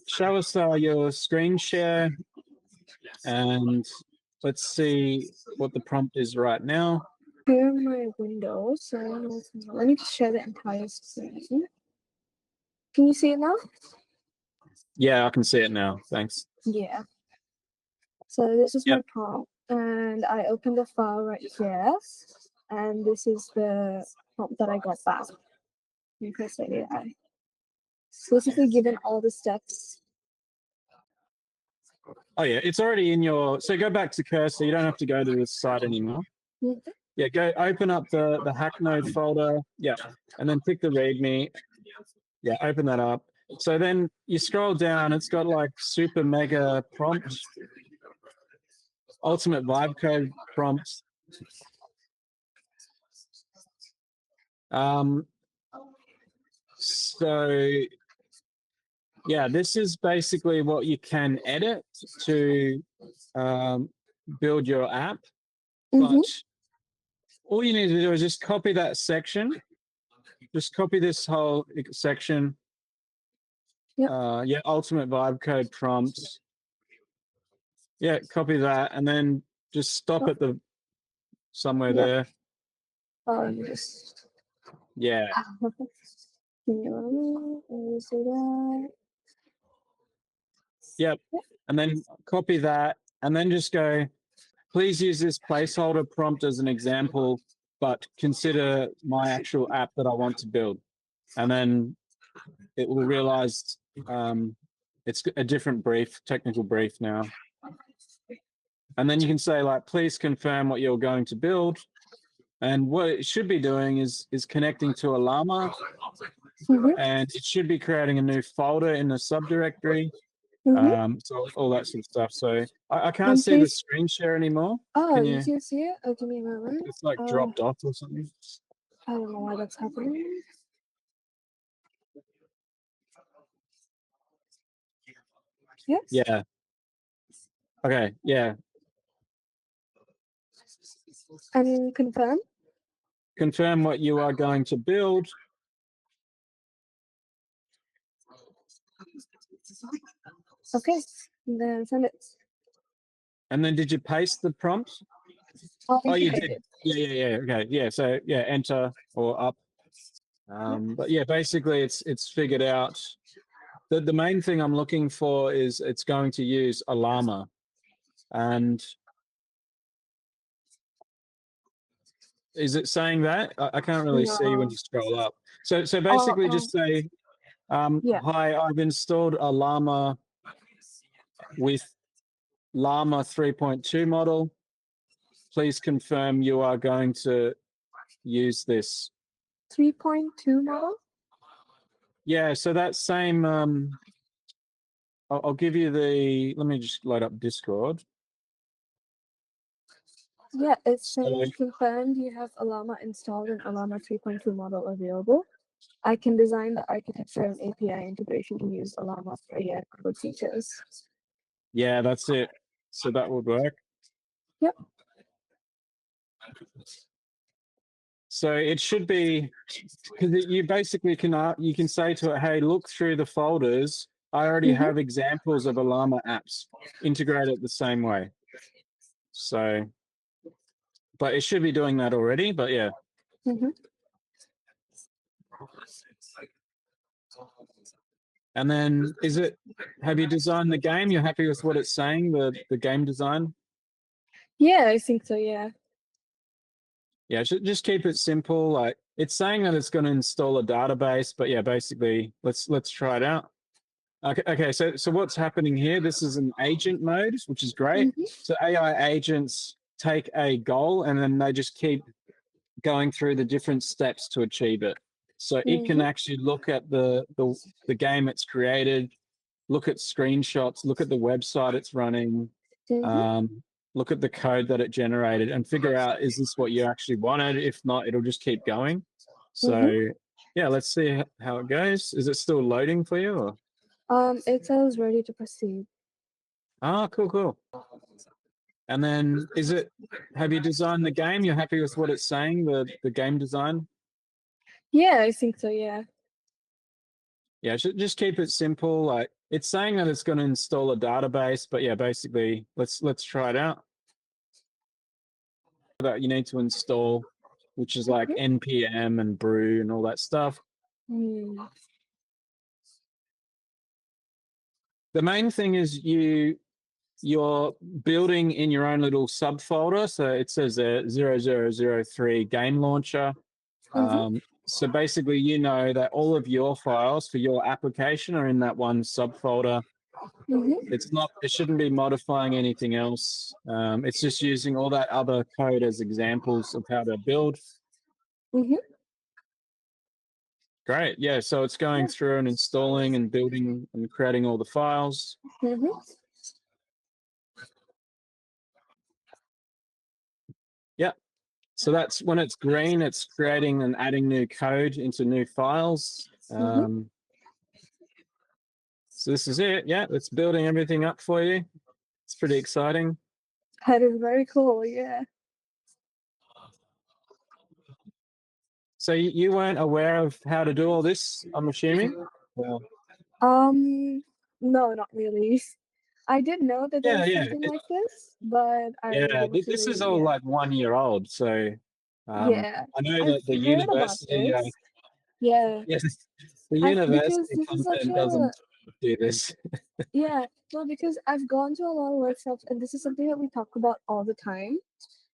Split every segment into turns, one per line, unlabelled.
show us your screen share, and let's see what the prompt is right now.
Here are my windows. So let me just share the entire screen. Can you see it now?
Yeah, I can see it now. Thanks.
Yeah. So this is my
Yep.
prompt, and I opened the file right here, and this is the prompt that I got back. You press AI. It's basically given all the steps.
Oh yeah, it's already in your. So go back to Cursor. You don't have to go to this site anymore.
Mhm.
Yeah, go open up the Hacknode folder. Yeah, and then pick the README. Yeah, open that up. So then you scroll down. It's got like super mega prompt, ultimate vibe code prompts. So yeah, this is basically what you can edit to build your app.
Mhm.
But all you need to do is just copy that section. Just copy this whole section.
Yep.
Yeah, ultimate vibe code prompts. Yeah, copy that, and then just stop at the somewhere
Yep.
there.
Let me just.
Yeah.
Give me a moment. Let me see that.
Yep. And then copy that, and then just go, please use this placeholder prompt as an example, but consider my actual app that I want to build. And then it will realize it's a different brief, technical brief now. And then you can say, like, please confirm what you're going to build. And what it should be doing is connecting to Llama, and it should be creating a new folder in the subdirectory. So all that sort of stuff. So I can't see the screen share anymore.
Oh,
Can
you
you?
can see it? Oh, give me a moment.
It's like dropped off or something.
I don't know why that's happening. Yes?
Yeah. Okay. Yeah.
And confirm?
Confirm what you are going to build.
Okay. And then send it.
And then did you paste the prompt? Oh, you did. Yeah. Okay. Yeah. So yeah, enter or up. But yeah, basically it's figured out. The main thing I'm looking for is it's going to use a llama, and is it saying that? I can't really see when you scroll up. So basically just say, hi, I've installed a llama with Llama 3.2 model. Please confirm you are going to use this.
3.2 model?
Yeah, so that same, I'll give you the, let me just load up Discord.
Yeah, it's saying confirmed you have Llama installed and Llama 3.2 model available. I can design the architecture and API integration to use Llama for AI code features.
Yeah, that's it. So that would work.
Yep.
So it should be, because you basically you can say to it, hey, look through the folders. I already have examples of Llama apps integrated the same way. So, but it should be doing that already, but yeah. And then have you designed the game? You're happy with what it's saying, the game design?
Yeah, I think so, yeah.
Yeah, just keep it simple. Like it's saying that it's going to install a database, but yeah, basically let's try it out. Okay, so what's happening here? This is an agent mode, which is great. So AI agents take a goal and then they just keep going through the different steps to achieve it. So it can actually look at the game it's created, look at screenshots, look at the website it's running, look at the code that it generated, and figure out, is this what you actually wanted? If not, it'll just keep going. So yeah, let's see how it goes. Is it still loading for you? Or?
It says ready to proceed.
Ah, cool. And then have you designed the game? You're happy with what it's saying, the game design?
Yeah, I think so, yeah.
Yeah, just keep it simple. Like it's saying that it's going to install a database, but yeah, basically, let's try it out. That you need to install, which is like npm and brew and all that stuff.
Mm.
The main thing is you're building in your own little subfolder. So it says 0003 game launcher. So basically, you know that all of your files for your application are in that one subfolder. It shouldn't be modifying anything else. It's just using all that other code as examples of how to build. Great. Yeah. So it's going through and installing and building and creating all the files. Yeah. So that's when it's green, it's creating and adding new code into new files. So this is it. Yeah. It's building everything up for you. It's pretty exciting.
That is very cool. Yeah.
So you weren't aware of how to do all this, I'm assuming? Yeah.
No, not really. I did know that there was
Yeah.
something like this, but I
Yeah.
didn't
This is
really,
all
yeah.
like 1 year old. So
Yeah.
I know
I've
that the
heard about
university,
this. Yeah.
yes, the
Because
university
this is such
content
a,
doesn't do this.
yeah, no, because I've gone to a lot of workshops and this is something that we talk about all the time.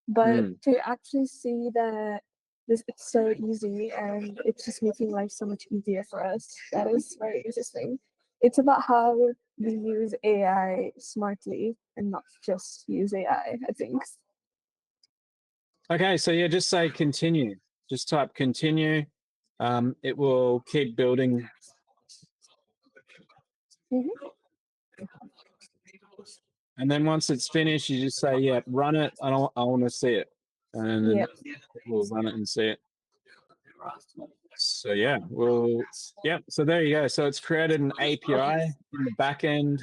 But to actually see that this it's so easy and it's just making life so much easier for us, that is very interesting. It's about how we use AI smartly and not just use AI, I think.
Okay, so yeah, just say continue. Just type continue. It will keep building. And then once it's finished, you just say, yeah, run it. I want to see it. And then we'll run it and see it. So yeah, so there you go. So it's created an API in the back end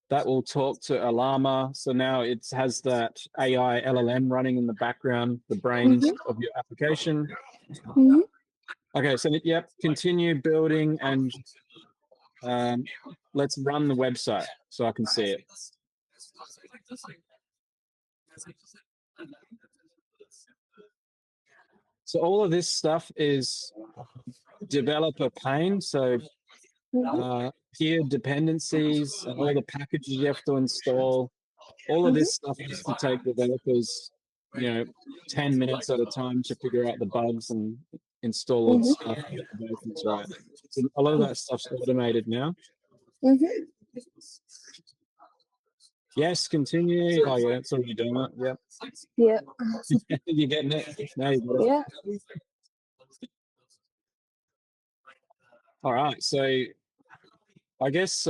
that will talk to Alama. So now it has that AI LLM running in the background, the brains of your application. Okay, so yep, continue building and let's run the website so I can see it. So all of this stuff is developer pain. So here dependencies and all the packages you have to install. All of this stuff used to take developers, 10 minutes at a time to figure out the bugs and install all the stuff and get the versions right. So a lot of that stuff's automated now. Yes, continue. Oh yeah, it's already doing it. Yep.
Yeah.
You're getting it. Now you got it.
Yeah.
All right. So I guess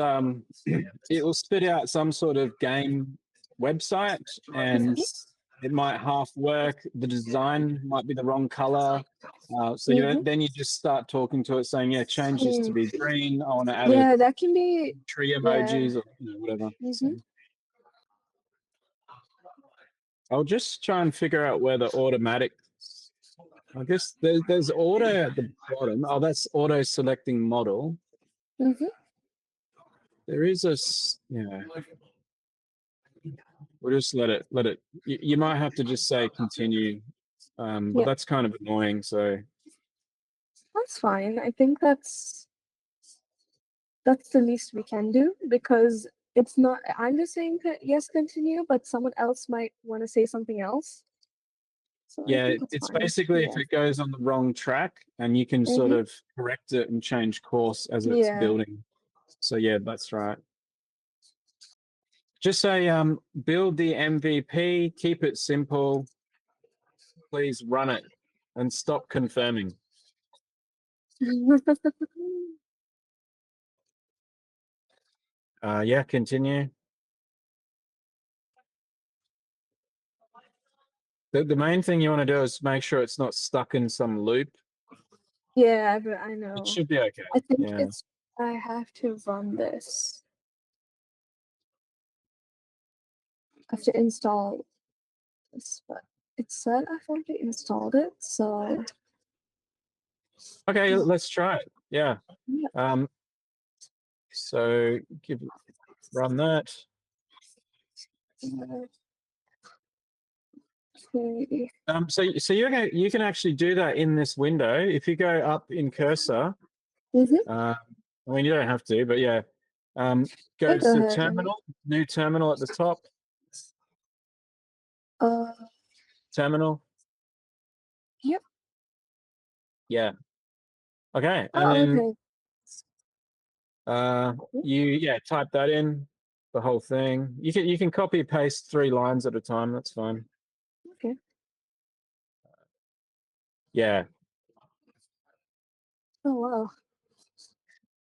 it will spit out some sort of game website and it might half work. The design might be the wrong color. Then you just start talking to it saying, yeah, change this to be green. I want to add
Yeah, that can be
tree emojis or whatever. So I'll just try and figure out where the automatic. I guess there's auto at the bottom. Oh, that's auto selecting model. There is a We'll just let it. You might have to just say continue, but that's kind of annoying. So
that's fine. I think that's the least we can do because it's not. I'm just saying yes, continue, but someone else might want to say something else. So
yeah, it's
fine.
basically if it goes on the wrong track, and you can sort of correct it and change course as it's building. So yeah, that's right. Just say build the MVP, keep it simple. Please run it and stop confirming. Yeah, continue. The main thing you want to do is make sure it's not stuck in some loop.
Yeah, but I know.
It should be okay.
I think I have to run this. I have to install this, but it said I've already installed it, so.
Okay, let's try it. Yeah. So run that.
Okay.
So you can actually do that in this window if you go up in cursor.
Mm-hmm.
I mean, you don't have to, but yeah. Go
Go
to
ahead.
terminal, new terminal at the top. Terminal.
Yep.
Yeah. Okay, and
Oh,
then
okay.
you type that in, the whole thing. You can copy paste 3 lines at a time. That's fine.
Okay.
Yeah.
Oh wow.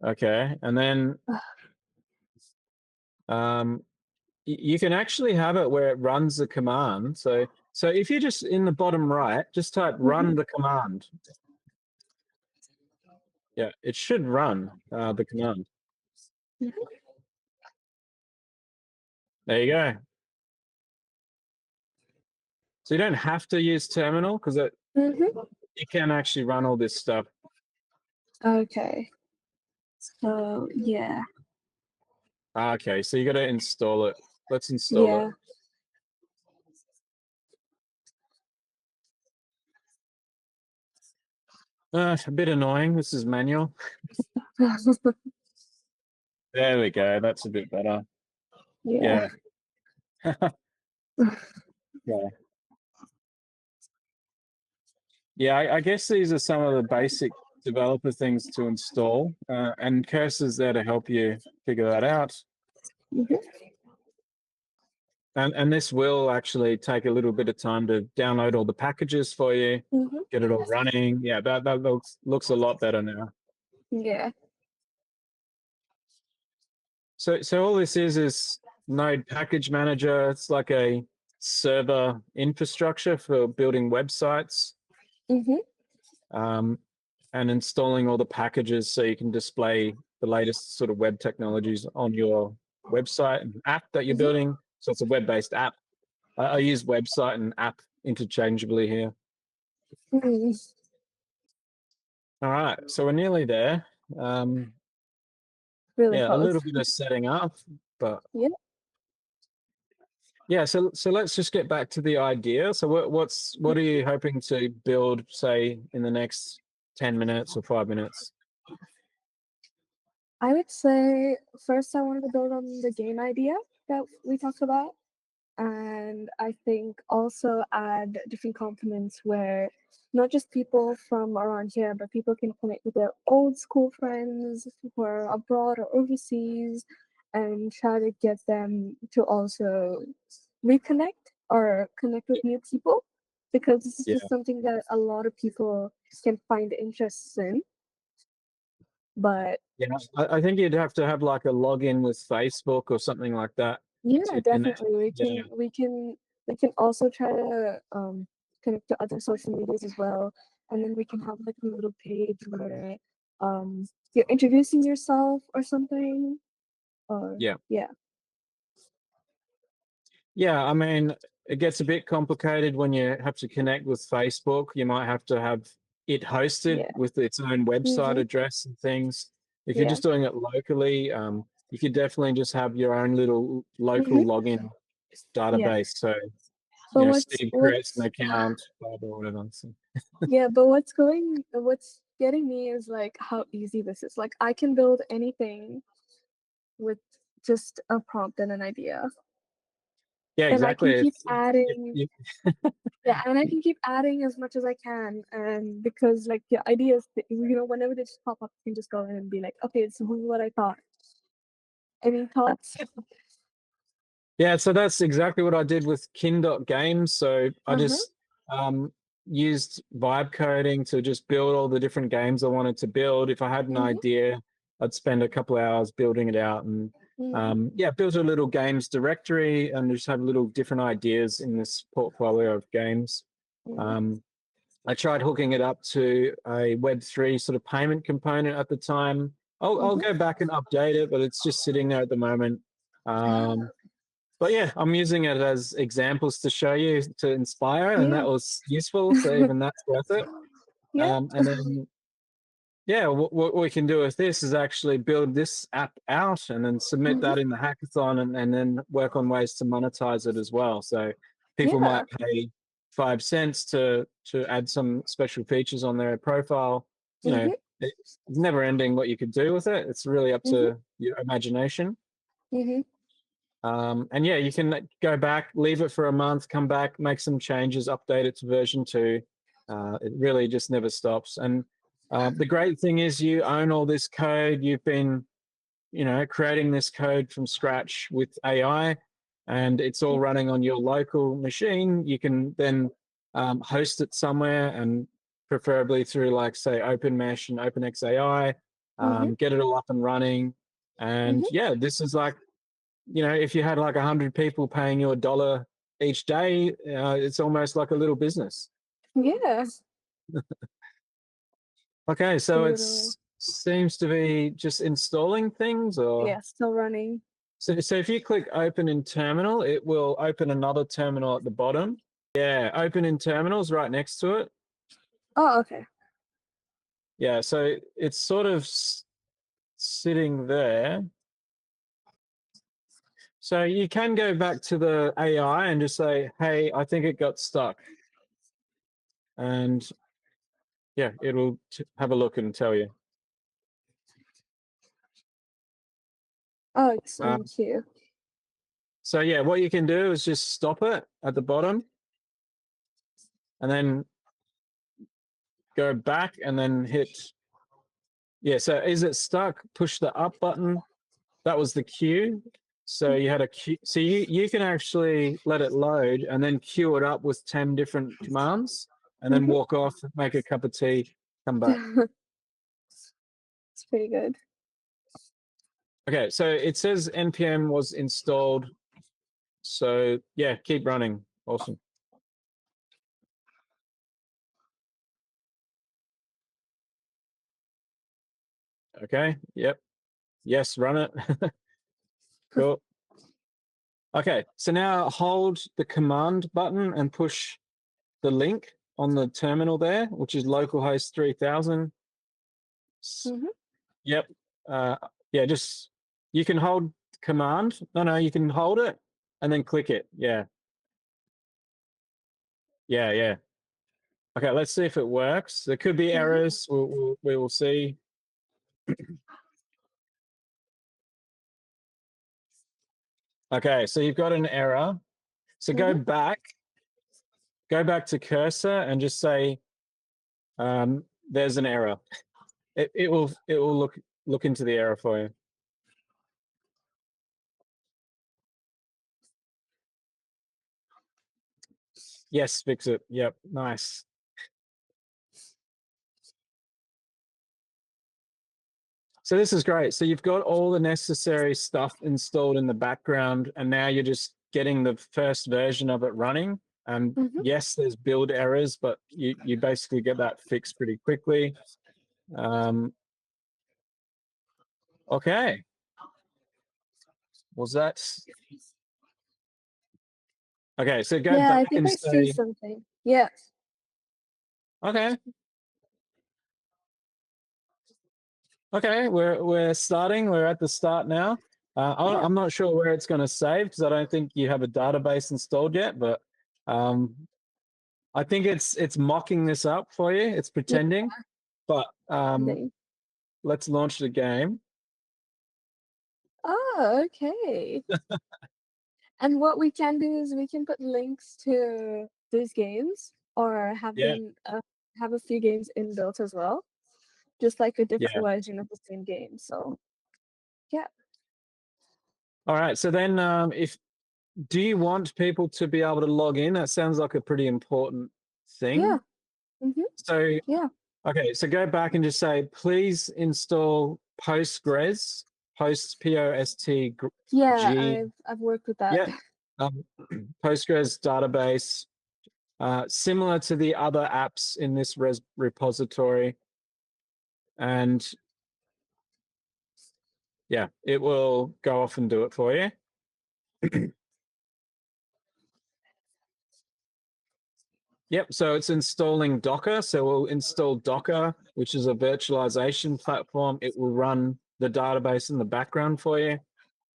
Okay, and then you can actually have it where it runs the command. So if you're just in the bottom right, just type run the command. Yeah, it should run the command. There you go. So you don't have to use terminal because you can actually run all this stuff.
Okay. So yeah.
Okay, so you got to install it. Let's install
Yeah.
it. A bit annoying. This is manual. There we go. That's a bit better.
Yeah.
Yeah. Yeah. Yeah, I guess these are some of the basic developer things to install, and Cursor's there to help you figure that out. And this will actually take a little bit of time to download all the packages for you, get it all running. Yeah, that looks a lot better now.
Yeah.
So all this is Node Package Manager. It's like a server infrastructure for building websites. And installing all the packages so you can display the latest sort of web technologies on your website and app that you're building. So it's a web-based app. I use website and app interchangeably here. All right, so we're nearly there.
Really
Yeah, a
close.
little bit of setting up, but
Yeah.
yeah. So let's just get back to the idea. So what are you hoping to build, say, in the next 10 minutes or 5 minutes?
I would say first I wanted to build on the game idea that we talked about. And I think also add different components where not just people from around here, but people can connect with their old school friends who are abroad or overseas and try to get them to also reconnect or connect with new people because this is just something that a lot of people can find interest in. But
yeah, I think you'd have to have like a login with Facebook or something like that.
yeah,
Connect.
definitely. We can also try to connect to other social medias as well. And then we can have like a little page where you're introducing yourself or something. Or
Yeah.
yeah.
Yeah, I mean, it gets a bit complicated when you have to connect with Facebook. You might have to have it hosted
Yeah.
with its own website address and things. If you're
Yeah.
just doing it locally, you could definitely just have your own little local login database. So,
But
Steve creates an account, blah, blah, whatever. So.
yeah, but what's getting me is like how easy this is. Like I can build anything with just a prompt and an idea.
Yeah,
And I can
exactly.
keep adding yeah, and I can keep adding as much as I can. And because like the ideas, whenever they just pop up, you can just go in and be like, okay, this is what I thought. Any thoughts?
Yeah, so that's exactly what I did with Kin.Games. So I just used vibe coding to just build all the different games I wanted to build. If I had an idea, I'd spend a couple of hours building it out and built a little games directory and just have little different ideas in this portfolio of games. I tried hooking it up to a Web3 sort of payment component at the time. I'll go back and update it, but it's just sitting there at the moment. But yeah, I'm using it as examples to show you, to inspire, and that was useful. So even that's worth it.
Yeah.
And then yeah, what we can do with this is actually build this app out and then submit that in the hackathon and then work on ways to monetize it as well. So people
Yeah.
might pay 5 cents to add some special features on their profile. You know, it's never ending what you could do with it. It's really up to your imagination. And yeah, you can go back, leave it for a month, come back, make some changes, update it to version 2. It really just never stops. And the great thing is you own all this code. You've been, creating this code from scratch with AI, and it's all running on your local machine. You can then host it somewhere, and preferably through, like, say, OpenMesh and OpenXAI, get it all up and running. And yeah, this is like, if you had like 100 people paying you $1 each day, it's almost like a little business.
Yeah.
Okay, so it
Totally.
seems to be just installing things, or
Yeah, still running.
so if you click open in terminal, it will open another terminal at the bottom. Yeah, open in terminals right next to it.
Oh, okay.
Yeah, so it's sort of sitting there. So you can go back to the AI and just say, hey, I think it got stuck. And yeah, it will have a look and tell you.
Oh, excellent too.
So yeah, what you can do is just stop it at the bottom and then go back and then hit. Yeah, so is it stuck? Push the up button. That was the queue. So you had a queue. So you can actually let it load and then queue it up with 10 different commands and then walk off, make a cup of tea, come back.
It's pretty good.
Okay, so it says NPM was installed. So yeah, keep running. Awesome. Okay, yep. Yes, run it. Cool. Okay, so now hold the command button and push the link on the terminal there, which is localhost 3000. Yep. Yeah, just, you can hold command. No, you can hold it and then click it. Yeah. Yeah. Okay, let's see if it works. There could be errors. We will see. Okay, so you've got an error. So go back to cursor and just say, there's an error. It will look into the error for you. Yes, fix it. Yep, nice. So this is great. So you've got all the necessary stuff installed in the background, and now you're just getting the first version of it running. And yes, there's build errors, but you basically get that fixed pretty quickly. Okay. Was that? Okay, so go
Yeah, I
back
think
and
I see
say,
something. Yeah.
okay. Okay, we're starting. We're at the start now. I'm not sure where it's going to save because I don't think you have a database installed yet. But I think it's mocking this up for you. It's pretending. But let's launch the game.
Oh, okay. And what we can do is we can put links to these games or have them have a few games inbuilt as well, just like a different version of the same game. So, yeah.
All right. So then, do you want people to be able to log in? That sounds like a pretty important thing.
Yeah.
So
Yeah.
okay, so go back and just say, please install Postgres, P-O-S-T.
Yeah, I've worked with that.
Yeah, Postgres database, similar to the other apps in this repository. And yeah, it will go off and do it for you. Yep. So it's installing Docker. So we'll install Docker, which is a virtualization platform. It will run the database in the background for you.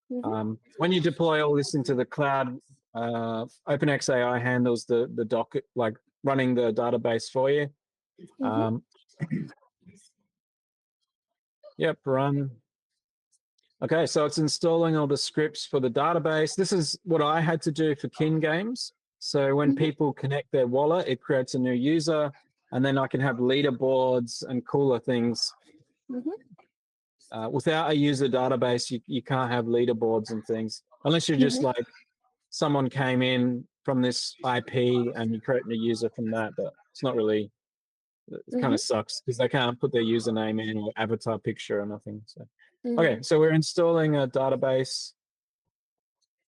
When you deploy all this into the cloud, OpenXAI handles the Docker, like running the database for you. Yep, run. Okay, so it's installing all the scripts for the database. This is what I had to do for Kin Games. So when people connect their wallet, it creates a new user, and then I can have leaderboards and cooler things. Without a user database, you can't have leaderboards and things, unless you're just like someone came in from this IP and you create a user from that, but it's not really, it kind of sucks because they can't put their username in or avatar picture or nothing. So okay, so we're installing a database.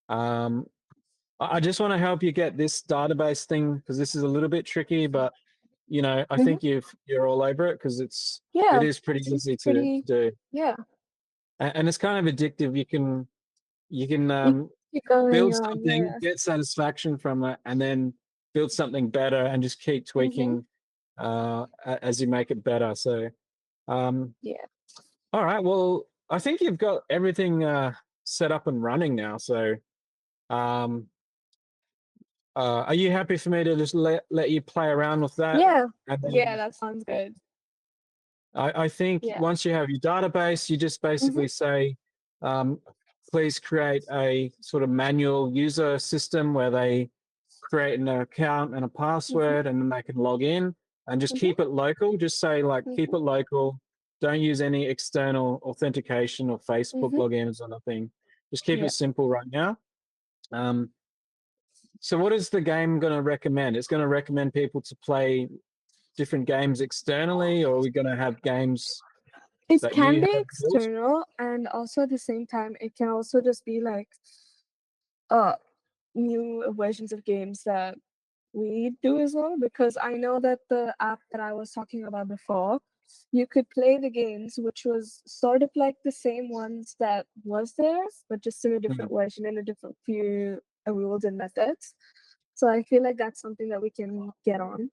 I just want to help you get this database thing because this is a little bit tricky, but you know, I think you're all over it because it is pretty easy to do.
Yeah.
And it's kind of addictive. You can
going
build
on,
something, get satisfaction from it, and then build something better and just keep tweaking as you make it better. So
yeah.
All right. Well, I think you've got everything set up and running now. So are you happy for me to just let you play around with that?
Yeah.
And then,
Yeah, that sounds good.
I think once you have your database, you just basically say, please create a sort of manual user system where they create an account and a password and then they can log in and just keep it local. Just say like, keep it local. Don't use any external authentication or Facebook logins or nothing. Just keep it simple right now. So what is the game going to recommend? It's going to recommend people to play different games externally, or are we going to have games?
It can be external, and also at the same time, it can also just be like new versions of games that we do as well. Because I know that the app that I was talking about before, you could play the games, which was sort of like the same ones that was there, but just in a different version and a different few rules and methods. So I feel like that's something that we can get on.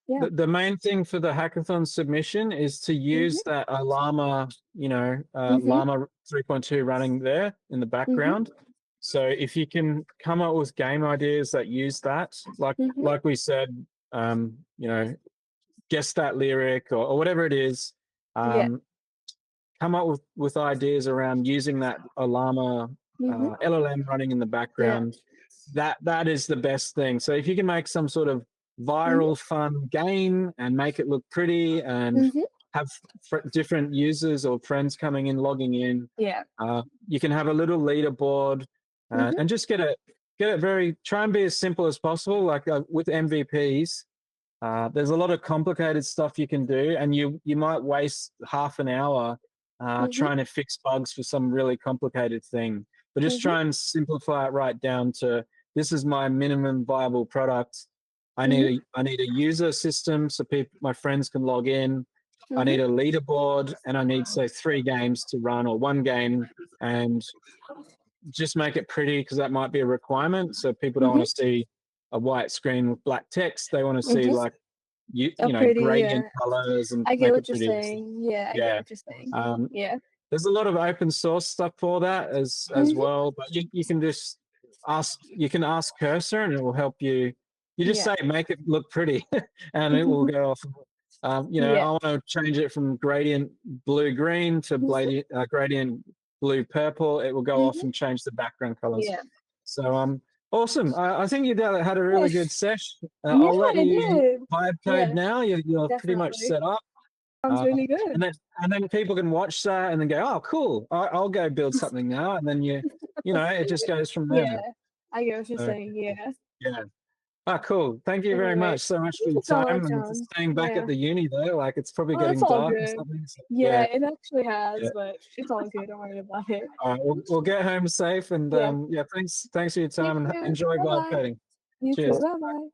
Yeah.
The main thing for the hackathon submission is to use that Llama, Llama 3.2 running there in the background. So if you can come up with game ideas that use that, like we said, guess that lyric or whatever it is, come up with ideas around using that Llama LLM running in the background. That is the best thing. So if you can make some sort of viral fun game and make it look pretty and have different users or friends coming in, logging in, you can have a little leaderboard and just get it try and be as simple as possible. Like with MVPs, there's a lot of complicated stuff you can do, and you might waste half an hour trying to fix bugs for some really complicated thing. But just try and simplify it right down to, this is my minimum viable product. I need a user system so my friends can log in. I need a leaderboard, and I need, say, 3 games to run or 1 game, and just make it pretty because that might be a requirement. So people don't want to see a white screen with black text. They want to see like gradient colors and
I get what
you're
saying. Yeah, I get what you're saying.
There's a lot of open source stuff for that as well, but you can just ask Cursor and it will help you. You just say make it look pretty and it will go off. I want to change it from gradient blue green to gradient blue purple. It will go off and change the background colors. So awesome. I think you had a really good session. I'll let you vibe code now. You're pretty much set up.
Sounds really good.
And then people can watch that and then go, oh, cool. I'll go build something now. And then it just goes from there.
Yeah, I get what you're saying.
Yeah. Oh, cool. Thank you very much so much for your time and staying back at the uni though. Like it's probably getting dark or something. So,
it actually has, but it's all good. Don't worry about it.
All right, we'll get home safe and thanks for your time and enjoy vibe coding.
You
Cheers.
too. Bye bye.